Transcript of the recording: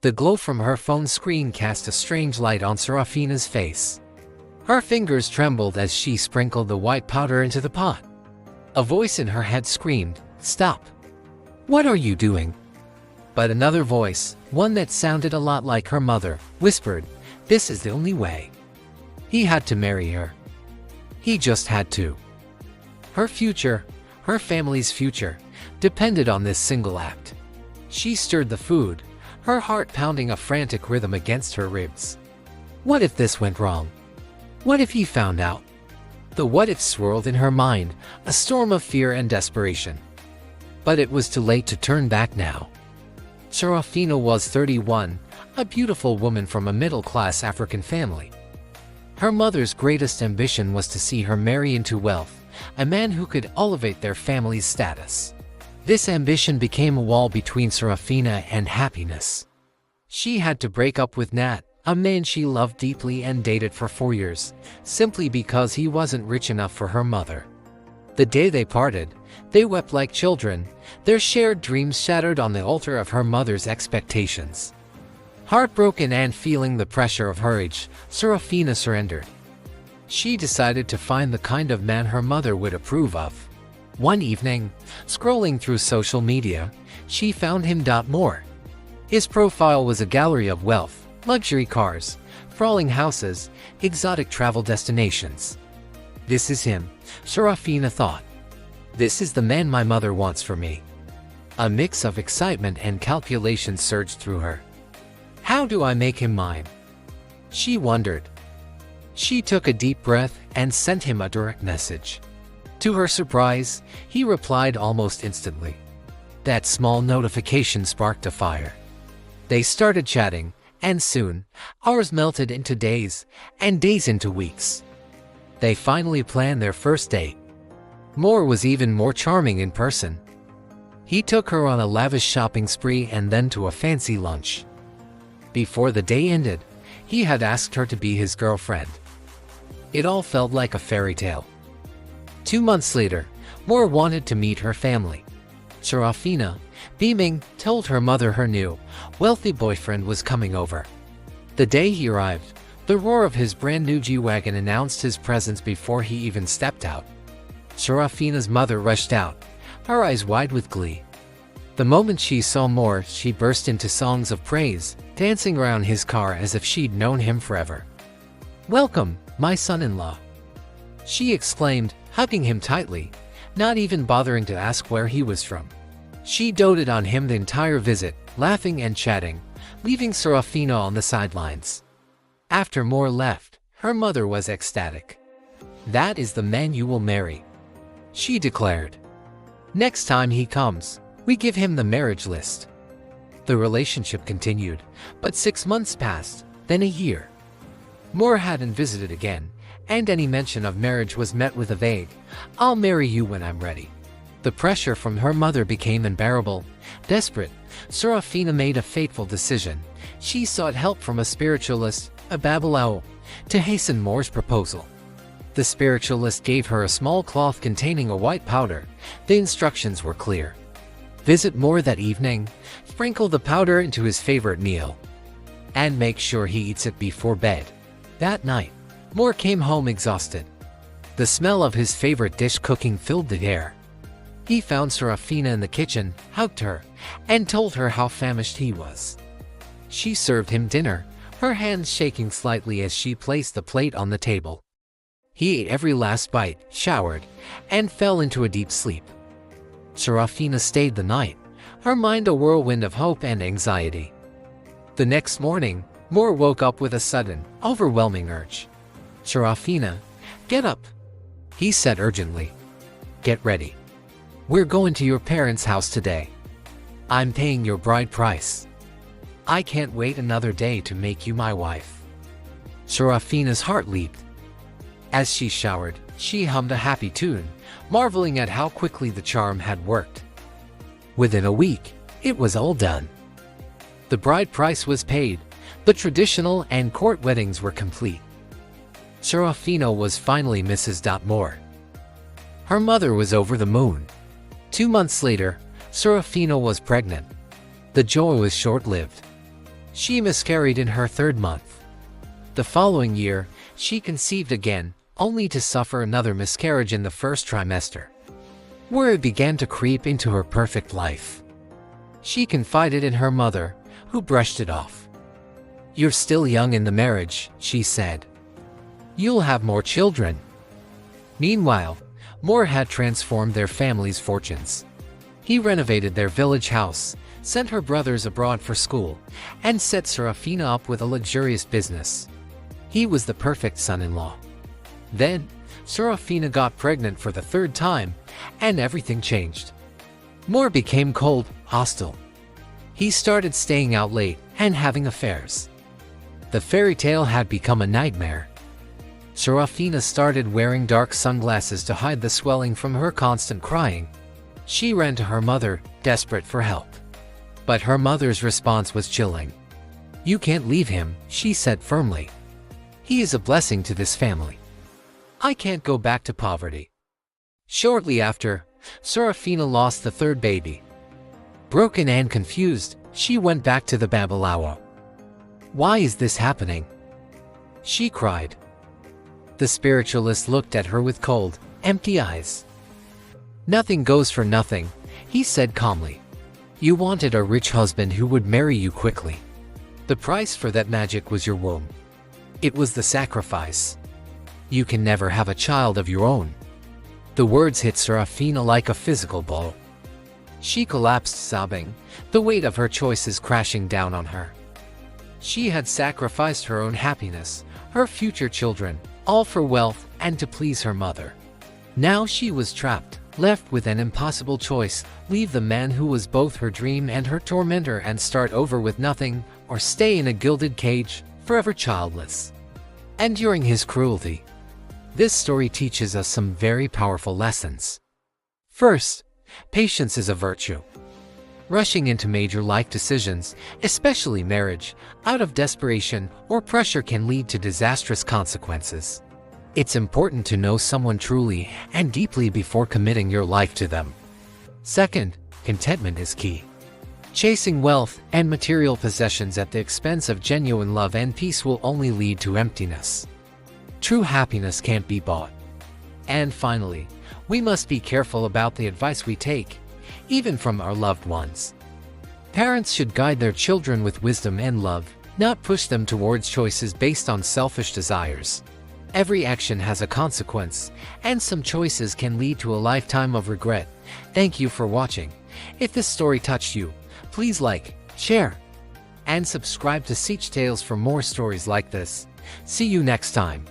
The glow from her phone screen cast a strange light on Seraphina's face. Her fingers trembled as she sprinkled the white powder into the pot. A voice in her head screamed, "Stop! What are you doing?" But another voice, one that sounded a lot like her mother, whispered, "This is the only way." He had to marry her. He just had to. Her future, her family's future, depended on this single act. She stirred the food, her heart pounding a frantic rhythm against her ribs. What if this went wrong? What if he found out? The what-ifs swirled in her mind, a storm of fear and desperation. But it was too late to turn back now. Seraphina was 31, a beautiful woman from a middle-class African family. Her mother's greatest ambition was to see her marry into wealth, a man who could elevate their family's status. This ambition became a wall between Seraphina and happiness. She had to break up with Nat, a man she loved deeply and dated for 4 years, simply because he wasn't rich enough for her mother. The day they parted, they wept like children, their shared dreams shattered on the altar of her mother's expectations. Heartbroken and feeling the pressure of her age, Seraphina surrendered. She decided to find the kind of man her mother would approve of. One evening, scrolling through social media, she found him. More. His profile was a gallery of wealth, luxury cars, sprawling houses, exotic travel destinations. This is him, Seraphina thought. This is the man my mother wants for me. A mix of excitement and calculation surged through her. How do I make him mine? She wondered. She took a deep breath and sent him a direct message. To her surprise, he replied almost instantly. That small notification sparked a fire. They started chatting, and soon, hours melted into days, and days into weeks. They finally planned their first date. Moore was even more charming in person. He took her on a lavish shopping spree and then to a fancy lunch. Before the day ended, he had asked her to be his girlfriend. It all felt like a fairy tale. 2 months later, Moore wanted to meet her family. Seraphina, beaming, told her mother her new, wealthy boyfriend was coming over. The day he arrived, the roar of his brand new G-Wagon announced his presence before he even stepped out. Seraphina's mother rushed out, her eyes wide with glee. The moment she saw Moore, she burst into songs of praise, dancing around his car as if she'd known him forever. "Welcome, my son-in-law," she exclaimed, hugging him tightly, not even bothering to ask where he was from. She doted on him the entire visit, laughing and chatting, leaving Seraphina on the sidelines. After Moore left, her mother was ecstatic. "That is the man you will marry," she declared. "Next time he comes, we give him the marriage list." The relationship continued, but 6 months passed, then a year. Moore hadn't visited again, and any mention of marriage was met with a vague, "I'll marry you when I'm ready." The pressure from her mother became unbearable. Desperate, Seraphina made a fateful decision. She sought help from a spiritualist, a Babalawo, to hasten Moore's proposal. The spiritualist gave her a small cloth containing a white powder. The instructions were clear. Visit Moore that evening, sprinkle the powder into his favorite meal, and make sure he eats it before bed. That night, Moore came home exhausted. The smell of his favorite dish cooking filled the air. He found Seraphina in the kitchen, hugged her, and told her how famished he was. She served him dinner, her hands shaking slightly as she placed the plate on the table. He ate every last bite, showered, and fell into a deep sleep. Seraphina stayed the night, her mind a whirlwind of hope and anxiety. The next morning, Moore woke up with a sudden, overwhelming urge. "Seraphina, get up," he said urgently. "Get ready. We're going to your parents' house today. I'm paying your bride price. I can't wait another day to make you my wife." Seraphina's heart leaped. As she showered, she hummed a happy tune, marveling at how quickly the charm had worked. Within a week, it was all done. The bride price was paid, the traditional and court weddings were complete. Seraphina was finally Mrs. Moore. Her mother was over the moon. 2 months later, Seraphina was pregnant. The joy was short-lived. She miscarried in her 3rd month. The following year, she conceived again, only to suffer another miscarriage in the 1st trimester. Worry began to creep into her perfect life. She confided in her mother, who brushed it off. "You're still young in the marriage," she said. "You'll have more children." Meanwhile, Moore had transformed their family's fortunes. He renovated their village house, sent her brothers abroad for school, and set Seraphina up with a luxurious business. He was the perfect son-in-law. Then, Seraphina got pregnant for the 3rd time, and everything changed. Moore became cold, hostile. He started staying out late and having affairs. The fairy tale had become a nightmare. Seraphina started wearing dark sunglasses to hide the swelling from her constant crying. She ran to her mother, desperate for help. But her mother's response was chilling. "You can't leave him," she said firmly. "He is a blessing to this family. I can't go back to poverty." Shortly after, Seraphina lost the 3rd baby. Broken and confused, she went back to the Babalawo. "Why is this happening?" she cried. The spiritualist looked at her with cold, empty eyes. "Nothing goes for nothing," he said calmly. "You wanted a rich husband who would marry you quickly. The price for that magic was your womb. It was the sacrifice. You can never have a child of your own." The words hit Seraphina like a physical blow. She collapsed sobbing, the weight of her choices crashing down on her. She had sacrificed her own happiness, her future children, all for wealth and to please her mother. Now she was trapped, left with an impossible choice: leave the man who was both her dream and her tormentor and start over with nothing, or stay in a gilded cage, forever childless, enduring his cruelty. This story teaches us some very powerful lessons. First, patience is a virtue. Rushing into major life decisions, especially marriage, out of desperation or pressure can lead to disastrous consequences. It's important to know someone truly and deeply before committing your life to them. Second, contentment is key. Chasing wealth and material possessions at the expense of genuine love and peace will only lead to emptiness. True happiness can't be bought. And finally, we must be careful about the advice we take, even from our loved ones. Parents should guide their children with wisdom and love, not push them towards choices based on selfish desires. Every action has a consequence, and some choices can lead to a lifetime of regret. Thank you for watching. If this story touched you, please like, share, and subscribe to CeechTales for more stories like this. See you next time.